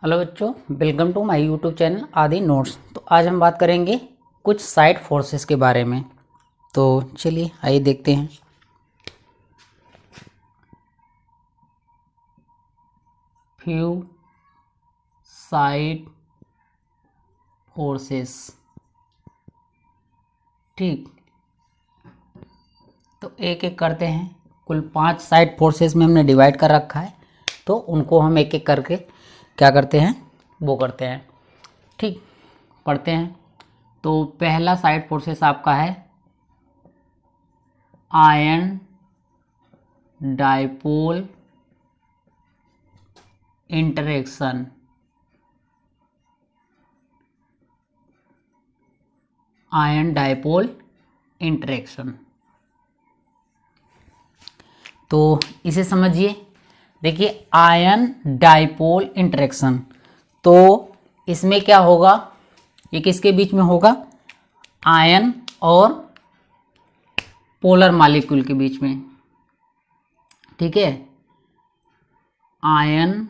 Hello बच्चों, welcome to my YouTube channel Aadi Notes. तो आज हम बात करेंगे कुछ साइड फोर्सेस के बारे में। तो चलिए आइए देखते हैं। Few side forces. ठीक, तो एक एक करते हैं। कुल 5 साइड फोर्सेस में हमने डिवाइड कर रखा है, तो उनको हम एक एक करके क्या करते हैं, वो करते हैं। ठीक, पढ़ते हैं। तो पहला साइड फोर्सेस आपका है ion dipole interaction. Ion dipole interaction, तो इसे समझिए। देखिए, आयन डाइपोल इंटरेक्शन, तो इसमें क्या होगा, ये किसके बीच में होगा, आयन और पोलर मॉलिक्यूल के बीच में। ठीक है, आयन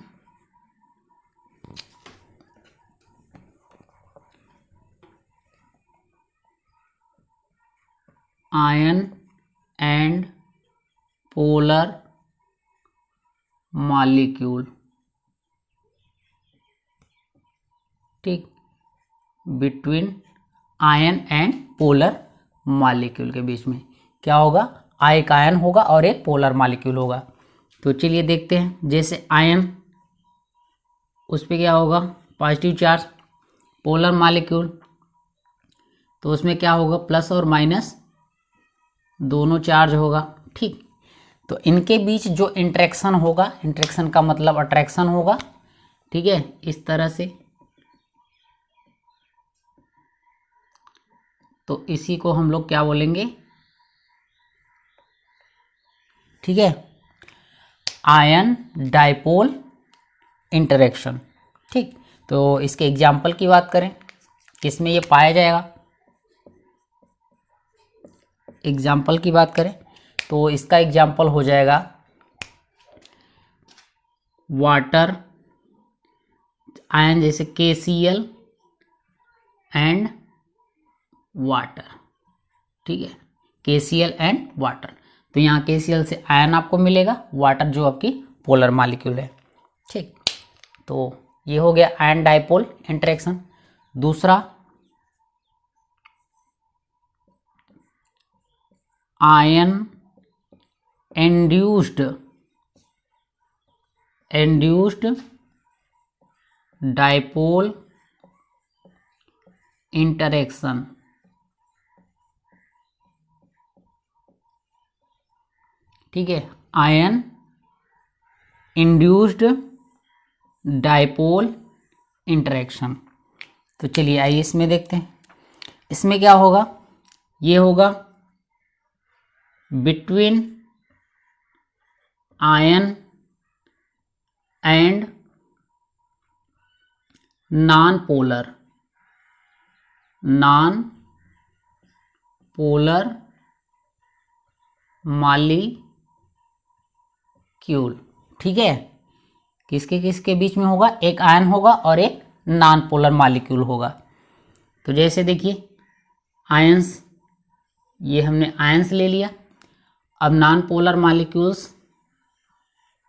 एंड पोलर मॉलिक्यूल। ठीक, between ion and polar molecule के बीच में क्या होगा, एक आयन होगा और एक पोलर मॉलिक्यूल होगा। तो चलिए देखते हैं। जैसे आयन, उस पर क्या होगा, पॉजिटिव चार्ज। पोलर मॉलिक्यूल, तो उसमें क्या होगा, प्लस और माइनस दोनों चार्ज होगा। ठीक, तो इनके बीच जो इंटरेक्शन होगा, इंटरेक्शन का मतलब अट्रैक्शन होगा। ठीक है, इस तरह से। तो इसी को हम लोग क्या बोलेंगे, ठीक है, आयन डाइपोल इंटरेक्शन। ठीक, तो इसके एग्जाम्पल की बात करें, किसमें ये पाया जाएगा, एग्जाम्पल की बात करें तो इसका एग्जाम्पल हो जाएगा वाटर आयन, जैसे KCl एंड वाटर। ठीक है, KCl एंड वाटर। तो यहाँ KCl से आयन आपको मिलेगा, वाटर जो आपकी पोलर मॉलिक्यूल है। ठीक, तो ये हो गया आयन डाइपोल इंटरेक्शन। दूसरा, आयन इंड्यूस्ड डाइपोल इंटरेक्शन। ठीक है, आयन इंड्यूस्ड डाइपोल इंटरेक्शन। तो चलिए आइए इसमें देखते हैं। इसमें क्या होगा, ये होगा between ion and non polar molecule. ठीक है, किसके किसके बीच में होगा, एक आयन होगा और एक नॉन पोलर मॉलिक्यूल होगा। तो जैसे देखिए, आयंस, ये हमने आयंस ले लिया। अब नॉन पोलर मॉलिक्यूल्स,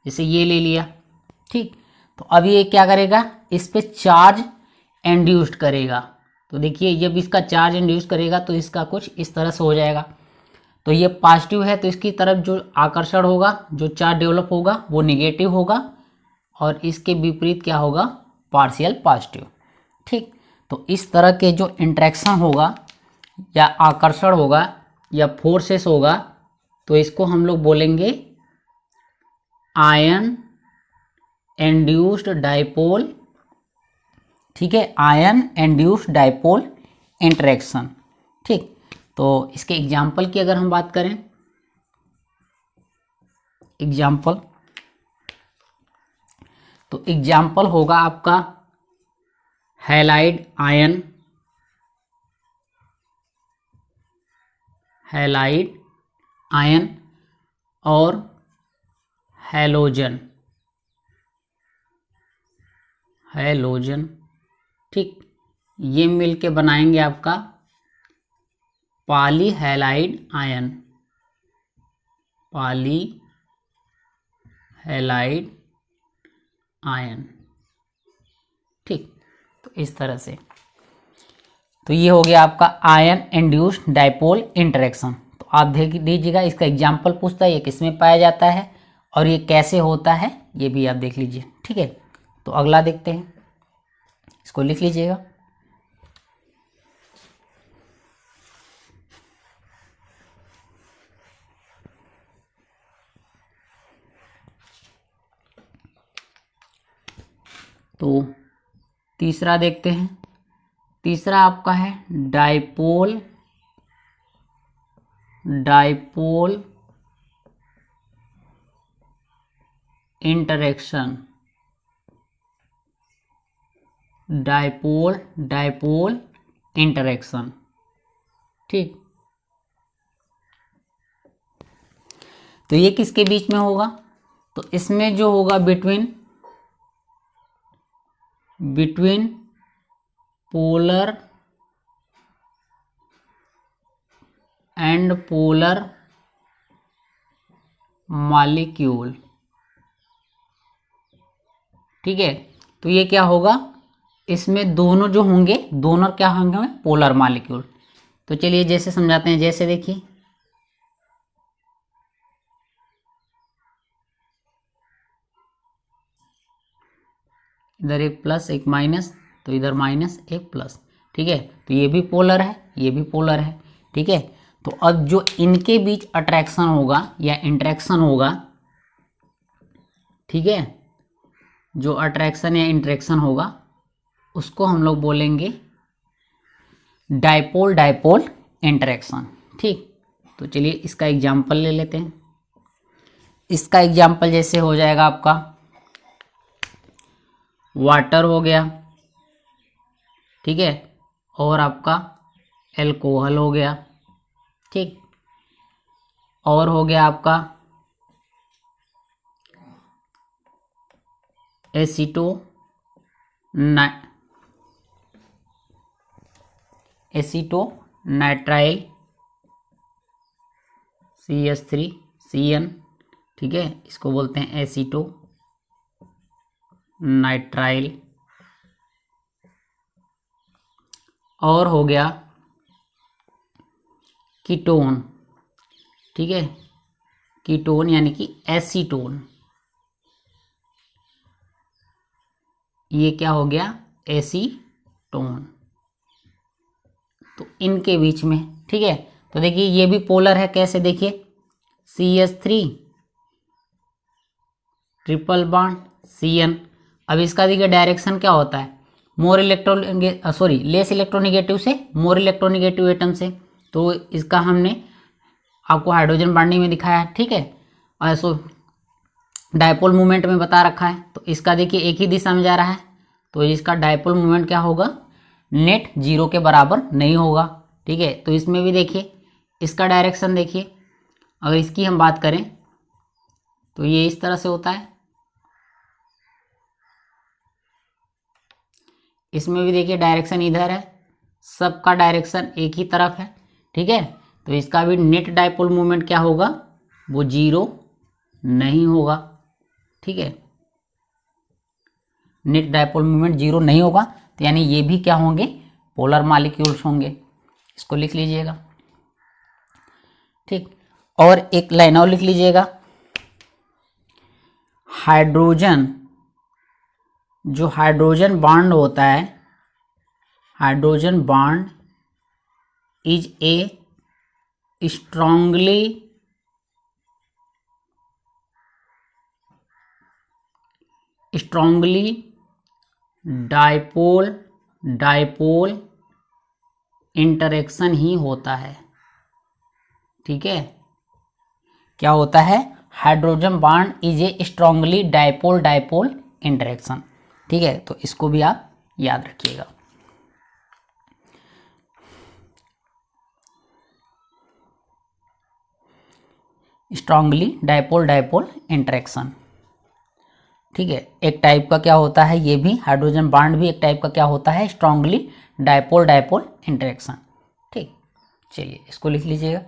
जैसे ये ले लिया। ठीक, तो अब ये क्या करेगा, इस पे चार्ज इंड्यूस्ड करेगा। तो देखिए, जब इसका चार्ज इंड्यूस करेगा तो इसका कुछ इस तरह से हो जाएगा। तो ये पॉजिटिव है, तो इसकी तरफ जो आकर्षण होगा, जो चार्ज डेवलप होगा, वो निगेटिव होगा, और इसके विपरीत क्या होगा, पार्शियल पॉजिटिव। ठीक, तो इस तरह के जो इंट्रैक्शन होगा या आकर्षण होगा या फोर्सेस होगा, तो इसको हम लोग बोलेंगे आयन इंड्यूस्ड डाइपोल। ठीक है, आयन इंड्यूस्ड डाइपोल इंटरेक्शन। ठीक, तो इसके एग्जाम्पल की अगर हम बात करें, एग्जाम्पल, तो एग्जाम्पल होगा आपका हैलाइड आयन, और हैलोजन। हैलोजन, ठीक, ये मिलके बनाएंगे आपका पॉलीहैलाइड आयन, पॉलीहैलाइड आयन, ठीक। तो इस तरह से, तो ये हो गया आपका आयन इंड्यूस्ड डाइपोल इंटरेक्शन। तो आप देख लीजिएगा, इसका एग्जाम्पल पूछता है ये किसमें पाया जाता है और ये कैसे होता है, ये भी आप देख लीजिए, ठीक है। तो अगला देखते हैं, इसको लिख लीजिएगा। तो तीसरा देखते हैं, तीसरा आपका है डाइपोल इंटरेक्शन, डाइपोल इंटरेक्शन, ठीक। तो ये किसके बीच में होगा? तो इसमें जो होगा between polar and polar molecule, ठीक है। तो ये क्या होगा, इसमें दोनों जो होंगे, दोनों क्या होंगे, पोलर मॉलिक्यूल। तो चलिए जैसे समझाते हैं, जैसे देखिए, इधर एक प्लस एक माइनस, तो इधर माइनस एक प्लस, ठीक है। तो ये भी पोलर है, ये भी पोलर है, ठीक है। तो अब जो इनके बीच अट्रैक्शन होगा या इंटरेक्शन होगा, ठीक है, जो अट्रैक्शन या इंटरेक्शन होगा उसको हम लोग बोलेंगे डाइपोल इंटरेक्शन, ठीक। तो चलिए इसका एग्जाम्पल ले लेते हैं। इसका एग्जाम्पल जैसे हो जाएगा आपका वाटर हो गया, ठीक है, और आपका एल्कोहल हो गया, ठीक, और हो गया आपका एसीटोनाइट्राइल CH3CN, ठीक है, इसको बोलते हैं एसीटोनाइट्राइल। और हो गया कीटोन, ठीक है, कीटोन यानी कि एसीटोन, ये क्या हो गया, एसीटोन। तो इनके बीच में, ठीक है। तो देखिए ये भी पोलर है, कैसे, देखिए CH3 ट्रिपल बॉन्ड CN। अब इसका देखिए डायरेक्शन क्या होता है, लेस इलेक्ट्रोनिगेटिव से मोर इलेक्ट्रोनिगेटिव एटम से। तो इसका हमने आपको हाइड्रोजन बाइंडिंग में दिखाया है, ठीक है, और ऐसो डायपोल मूवमेंट में बता रखा है। तो इसका देखिए एक ही दिशा में जा रहा है, तो इसका डायपोल मूवमेंट क्या होगा, नेट 0 के बराबर नहीं होगा, ठीक है। तो इसमें भी देखिए इसका डायरेक्शन देखिए, अगर इसकी हम बात करें तो ये इस तरह से होता है, इसमें भी देखिए डायरेक्शन इधर है, सबका डायरेक्शन एक ही तरफ है, ठीक है। तो इसका भी नेट डायपोल मूवमेंट क्या होगा, वो 0 नहीं होगा, ठीक है, नेट डायपोल मूवमेंट 0 नहीं होगा। तो यानी ये भी क्या होंगे, पोलर मॉलिक्यूल्स होंगे, इसको लिख लीजिएगा, ठीक। और एक लाइन और लिख लीजिएगा, हाइड्रोजन, जो हाइड्रोजन बॉन्ड होता है, hydrogen bond is a strongly dipole interaction ही होता है, ठीक है। क्या होता है, hydrogen bond is a strongly dipole interaction, ठीक है। तो इसको भी आप याद रखिएगा। स्ट्रांगली डाइपोल इंटरेक्शन, ठीक है, एक टाइप का क्या होता है, ये भी हाइड्रोजन बॉन्ड भी एक टाइप का क्या होता है, स्ट्रांगली डायपोल डायपोल इंटरेक्शन। ठीक, चलिए इसको लिख लीजिएगा।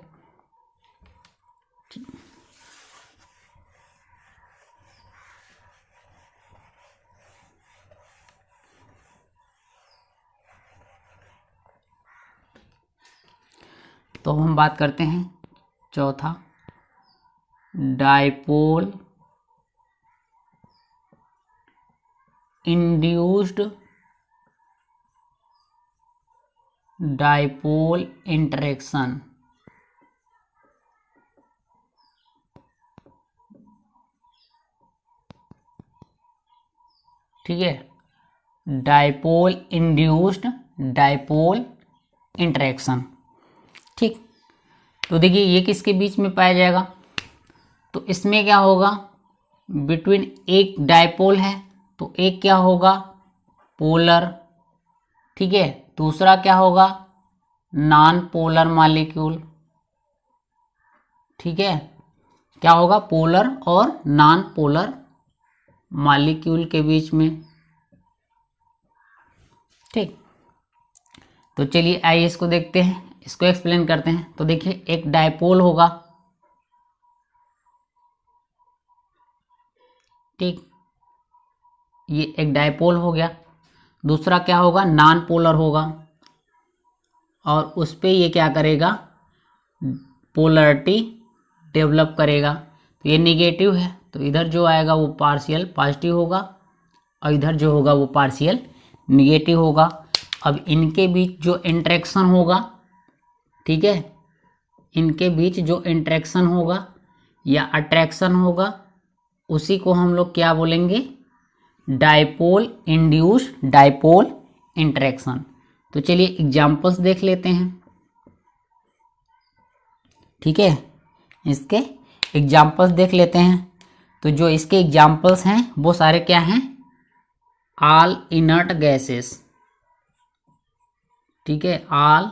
तो हम बात करते हैं चौथा, डायपोल इंड्यूस्ड डायपोल इंटरेक्शन। ठीक है, डायपोल इंड्यूस्ड डायपोल इंटरेक्शन। ठीक, तो देखिए ये किसके बीच में पाया जाएगा, तो इसमें क्या होगा, बिटवीन एक डायपोल है तो एक क्या होगा, पोलर। ठीक है, दूसरा क्या होगा, नॉन पोलर मॉलिक्यूल। ठीक है, क्या होगा, पोलर और नॉन पोलर मॉलिक्यूल के बीच में। ठीक, तो चलिए आइए इसको देखते हैं, इसको एक्सप्लेन करते हैं। तो देखिए एक डायपोल होगा, ठीक, ये एक डायपोल हो गया। दूसरा क्या होगा, नॉन पोलर होगा, और उस पे ये क्या करेगा, पोलरिटी डेवलप करेगा। तो ये निगेटिव है, तो इधर जो आएगा वो पार्शियल पॉजिटिव होगा, और इधर जो होगा वो पार्शियल निगेटिव होगा। अब इनके बीच जो इंटरेक्शन होगा, ठीक है, इनके बीच जो इंटरेक्शन होगा या अट्रैक्शन होगा, उसी को हम लोग क्या बोलेंगे, डायपोल इंड्यूस्ड डायपोल इंटरेक्शन। तो चलिए एग्जाम्पल्स देख लेते हैं। ठीक है, इसके एग्जाम्पल्स देख लेते हैं। तो जो इसके एग्जाम्पल्स हैं वो सारे क्या हैं, ऑल इनर्ट गैसेस। ठीक है, ऑल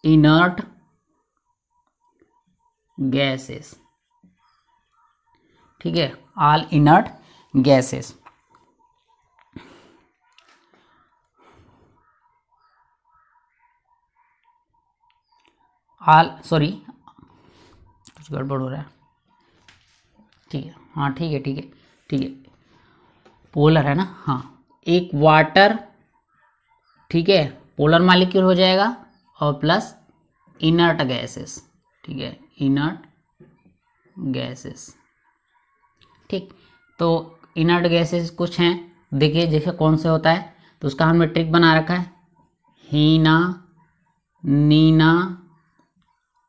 इनर्ट गैसेस। ठीक है, all inert gases. All, sorry कुछ गड़बड़ हो रहा है। ठीक है, हाँ ठीक है ठीक है ठीक है, पोलर है ना, हाँ, एक वाटर, ठीक है, पोलर मॉलिक्यूल हो जाएगा, और प्लस इनर्ट गैसेस। ठीक है, इनर्ट गैसेस। ठीक, तो इनर्ट गैसेस कुछ हैं, देखिए जैसे कौन से होता है, तो उसका हमने ट्रिक बना रखा है, हीना, नीना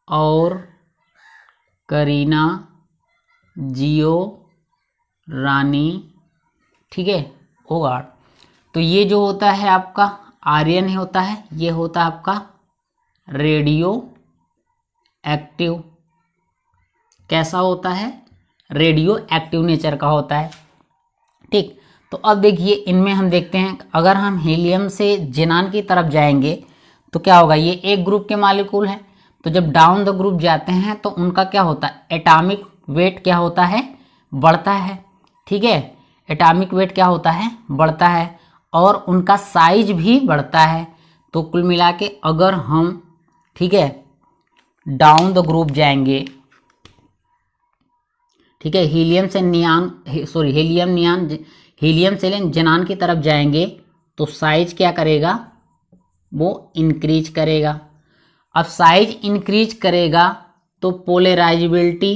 और करीना, जियो, रानी। ठीक है, ओगाड। तो ये जो होता है आपका आर्यन ही होता है, ये होता है आपका रेडियो एक्टिव। कैसा होता है, रेडियो एक्टिव नेचर का होता है। ठीक, तो अब देखिए इनमें हम देखते हैं, अगर हम हीलियम से जेनान की तरफ जाएंगे तो क्या होगा, ये एक ग्रुप के मॉलिक्यूल हैं, तो जब डाउन द ग्रुप जाते हैं तो उनका क्या होता है, एटॉमिक वेट क्या होता है, बढ़ता है। ठीक है, एटॉमिक वेट क्या होता है, बढ़ता है, और उनका साइज भी बढ़ता है। तो कुल मिला के अगर हम, ठीक है, डाउन द ग्रुप जाएंगे, ठीक है, हीलियम से नियान, सॉरी हीलियम नियान, हीलियम से जेनान की तरफ जाएंगे तो साइज क्या करेगा, वो इंक्रीज करेगा। अब साइज इंक्रीज करेगा तो पोलराइजेबिलिटी,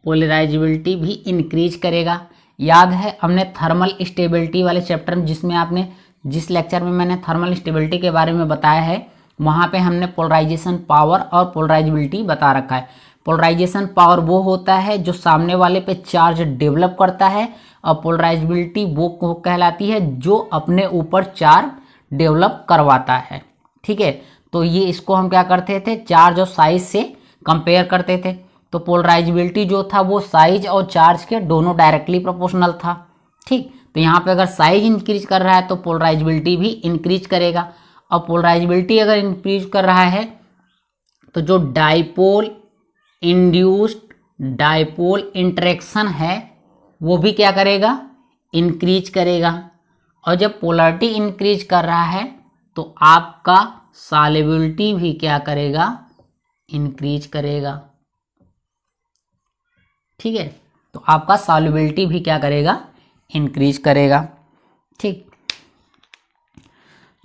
पोलराइजेबिलिटी भी इंक्रीज करेगा। याद है हमने थर्मल स्टेबिलिटी वाले चैप्टर में, जिसमें आपने, जिस लेक्चर में मैंने थर्मल स्टेबिलिटी के बारे में बताया है, वहाँ पे हमने पोलराइजेशन पावर और पोलराइजेबिलिटी बता रखा है। पोलराइजेशन पावर वो होता है जो सामने वाले पे चार्ज डेवलप करता है, और पोलराइजेबिलिटी वो कहलाती है जो अपने ऊपर चार्ज डेवलप करवाता है। ठीक है, तो ये इसको हम क्या करते थे, चार्ज और साइज से कंपेयर करते थे। तो पोलराइजेबिलिटी जो था वो साइज और चार्ज के दोनों डायरेक्टली प्रोपोर्शनल था। ठीक, तो यहाँ पे अगर साइज इंक्रीज कर रहा है तो पोलराइजेबिलिटी भी इंक्रीज करेगा, और पोलराइजेबिलिटी अगर इंक्रीज कर रहा है तो जो डाइपोल इंड्यूस्ड डाइपोल इंटरेक्शन है वो भी क्या करेगा, इंक्रीज करेगा। और जब पोलरिटी इंक्रीज कर रहा है तो आपका सॉल्युबिलिटी भी क्या करेगा, इंक्रीज करेगा। ठीक है, तो आपका सॉल्युबिलिटी भी क्या करेगा, इंक्रीज करेगा। ठीक,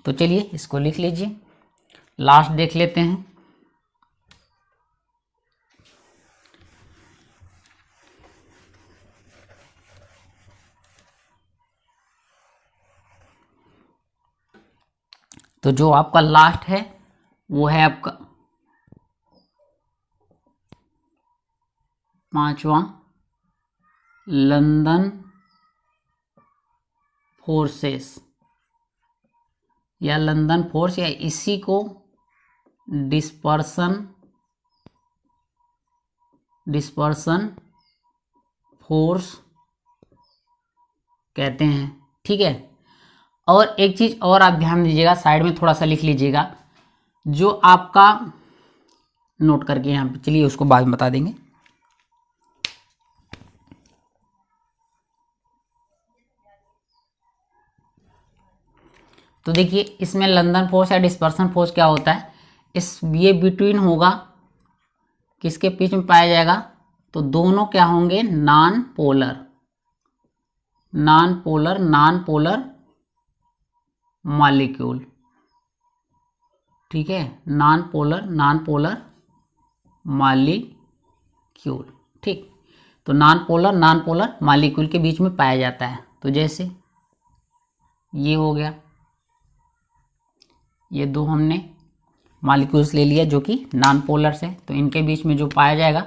तो चलिए इसको लिख लीजिए, लास्ट देख लेते हैं। तो जो आपका लास्ट है वो है आपका 5वां लंदन फोर्सेस या लंदन फोर्स, या इसी को डिस्पर्सन फोर्स कहते हैं। ठीक है, और एक चीज और आप ध्यान दीजिएगा, साइड में थोड़ा सा लिख लीजिएगा, जो आपका नोट करके यहाँ पे, चलिए उसको बाद में बता देंगे। तो देखिए इसमें लंदन फोर्स या डिस्पर्सन फोर्स क्या होता है, ये बिटवीन होगा, किसके बीच में पाया जाएगा, तो दोनों क्या होंगे, नॉन पोलर मॉलिक्यूल। ठीक है, नॉन पोलर मॉलिक्यूल। ठीक, तो नॉन पोलर मॉलिक्यूल के बीच में पाया जाता है। तो जैसे ये हो गया, ये दो हमने मॉलिक्यूल्स ले लिया जो कि नॉन पोलर से, तो इनके बीच में जो पाया जाएगा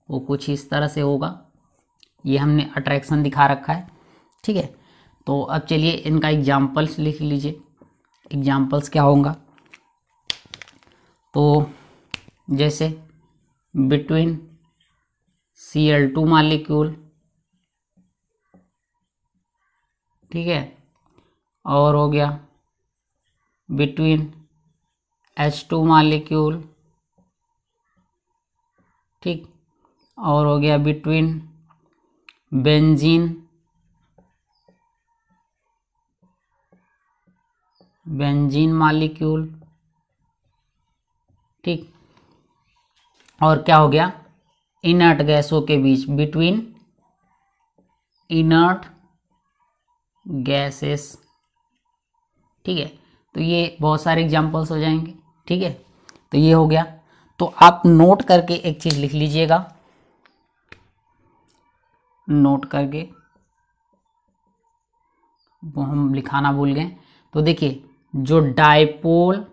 वो कुछ इस तरह से होगा। ये हमने अट्रैक्शन दिखा रखा है। ठीक है, तो अब चलिए इनका एग्जाम्पल्स लिख लीजिए। एग्जाम्पल्स क्या होगा, तो जैसे बिटवीन Cl2 मॉलिक्यूल, ठीक है, और हो गया बिटवीन H2 मॉलिक्यूल, ठीक, और हो गया बिटवीन बेंजीन मॉलिक्यूल, ठीक, और क्या हो गया, इनर्ट गैसों के बीच, बिटवीन इनर्ट गैसेस। ठीक है, तो ये बहुत सारे एग्जांपल्स हो जाएंगे। ठीक है, तो ये हो गया। तो आप नोट करके एक चीज लिख लीजिएगा, नोट करके, वो हम लिखाना भूल गए। तो देखिए जो डाइपोल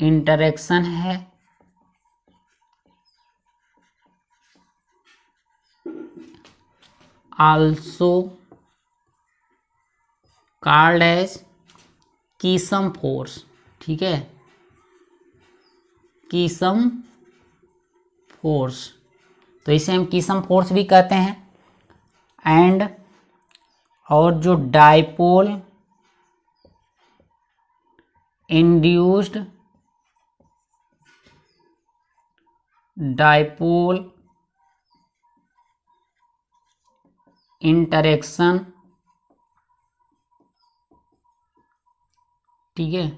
इंटरेक्शन है also called as Keesom force. ठीक है, कीसम फोर्स, तो इसे हम कीसम फोर्स भी कहते हैं। एंड और जो डाइपोल इंड्यूस्ड डाइपोल इंटरेक्शन, ठीक है,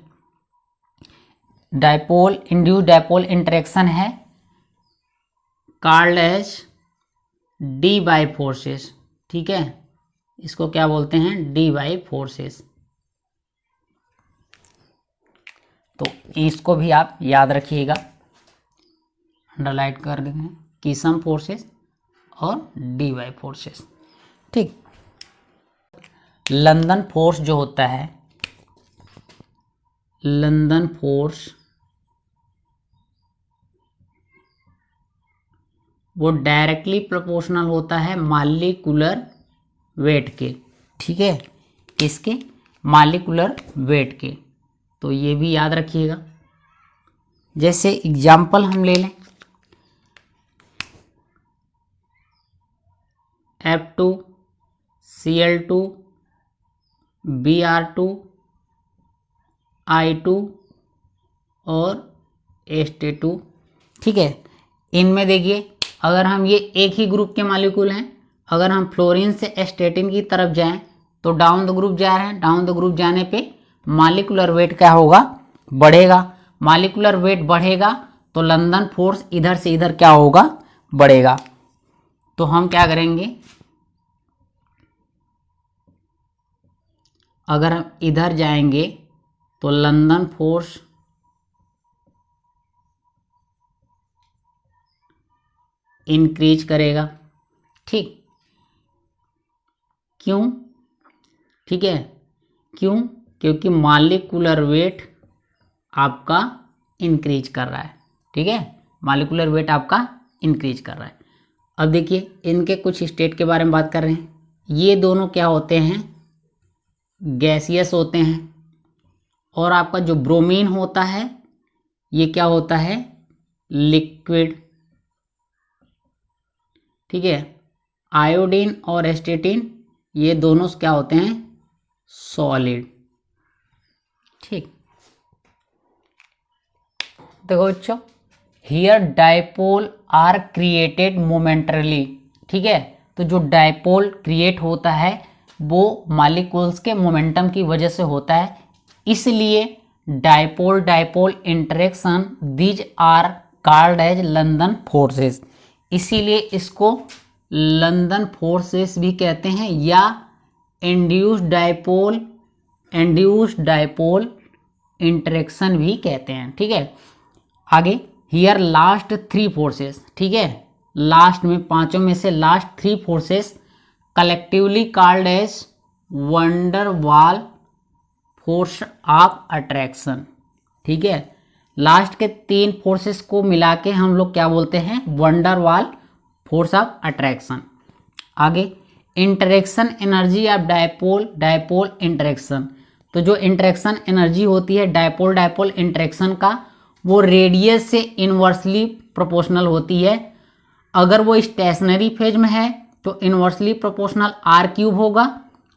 डाइपोल इंड्यूस्ड डाइपोल इंटरेक्शन है called as Debye forces. ठीक है, इसको क्या बोलते हैं, डी बाई फोर्सेस। तो इसको भी आप याद रखिएगा, अंडरलाइन कर देंगे, कीसम फोर्सेस और डी बाई फोर्सेस। ठीक, लंदन फोर्स जो होता है, लंदन फोर्स वो डायरेक्टली प्रोपोर्शनल होता है मॉलिक्यूलर वेट के। ठीक है, किसके, मॉलिक्यूलर वेट के। तो ये भी याद रखिएगा। जैसे एग्जाम्पल हम ले लें, F2 Cl2 Br2 I2 और Ht2। ठीक है, इनमें देखिए अगर हम ये एक ही ग्रुप के मॉलिक्यूल हैं, अगर हम फ्लोरीन से एस्टेटिन की तरफ जाएं तो डाउन द ग्रुप जा रहे हैं, डाउन द ग्रुप जाने पे मॉलिक्यूलर वेट क्या होगा, बढ़ेगा। मॉलिक्यूलर वेट बढ़ेगा तो लंदन फोर्स इधर से इधर क्या होगा, बढ़ेगा। तो हम क्या करेंगे, अगर हम इधर जाएंगे तो लंदन फोर्स इंक्रीज करेगा। ठीक, क्यों, ठीक है, क्यों, क्योंकि मॉलिक्यूलर वेट आपका इंक्रीज कर रहा है। ठीक है, मॉलिक्यूलर वेट आपका इंक्रीज कर रहा है। अब देखिए इनके कुछ स्टेट के बारे में बात कर रहे हैं। ये दोनों क्या होते हैं, गैसियस होते हैं, और आपका जो ब्रोमीन होता है ये क्या होता है, लिक्विड। ठीक है, आयोडीन और एस्टेटिन ये दोनों क्या होते हैं, सॉलिड। ठीक, देखो बच्चों, here dipole are created momentarily. ठीक है, तो जो डायपोल क्रिएट होता है वो मॉलिक्यूल्स के मोमेंटम की वजह से होता है, इसलिए dipole dipole interaction these are called as London forces. इसीलिए इसको लंदन फोर्सेस भी कहते हैं या इंड्यूस्ड डायपोल इंटरेक्शन भी कहते हैं। ठीक है, आगे हियर लास्ट थ्री फोर्सेस। ठीक है, लास्ट में पांचों में से last three forces collectively called as van der Waals force of attraction. ठीक है, लास्ट के तीन फोर्सेस को मिला के हम लोग क्या बोलते हैं, van der Waals force of attraction. आगे interaction energy of dipole interaction. तो जो इंटरेक्शन एनर्जी होती है डायपोल डायपोल इंटरेक्शन का, वो रेडियस से इनवर्सली प्रोपोर्शनल होती है। अगर वो स्टेशनरी फेज में है तो इनवर्सली प्रोपोर्शनल r³ होगा,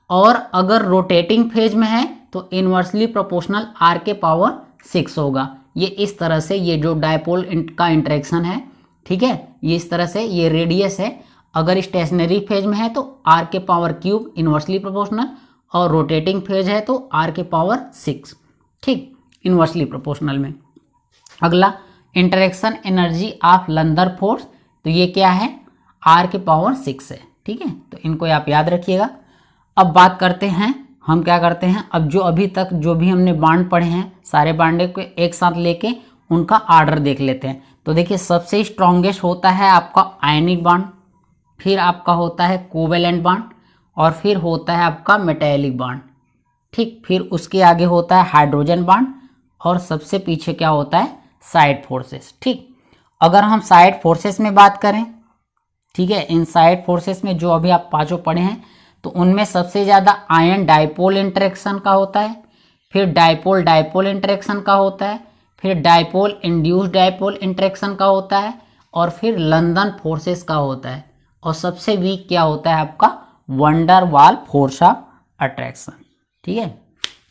और अगर रोटेटिंग फेज में है तो इनवर्सली प्रोपोर्शनल r⁻⁶ होगा। ये इस तरह से ये जो डायपोल का इंटरेक्शन है, ठीक है, ये इस तरह से ये रेडियस है। अगर स्टेशनरी फेज में है तो r³ इनवर्सली प्रोपोर्शनल, और रोटेटिंग फेज है तो r⁻⁶। ठीक, इनवर्सली प्रोपोर्शनल में। अगला interaction energy of London force, तो ये क्या है, r⁻⁶ है। ठीक है, तो इनको आप याद रखिएगा। अब बात करते हैं, हम क्या करते हैं, अब जो अभी तक जो भी हमने बांड पढ़े हैं सारे बांडे को एक साथ लेके उनका आर्डर देख लेते हैं। तो देखिए सबसे स्ट्रॉन्गेस्ट होता है आपका आयनिक बांड, फिर आपका होता है कोवेलेंट बांड, और फिर होता है आपका मेटैलिक बांड। ठीक, फिर उसके आगे होता है हाइड्रोजन बांड, और सबसे पीछे क्या होता है, साइड फोर्सेस। ठीक, अगर हम साइड फोर्सेस में बात करें, ठीक है, इन साइड फोर्सेस में जो अभी आप पांचों पढ़े हैं, तो उनमें सबसे ज़्यादा आयन डायपोल इंटरेक्शन का होता है, फिर डायपोल डायपोल इंटरेक्शन का होता है, फिर डायपोल इंड्यूस्ड डायपोल इंटरेक्शन का होता है, और फिर लंदन फोर्सेस का होता है, और सबसे वीक क्या होता है आपका, wonder Waals force of attraction. ठीक है,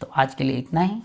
तो आज के लिए इतना ही।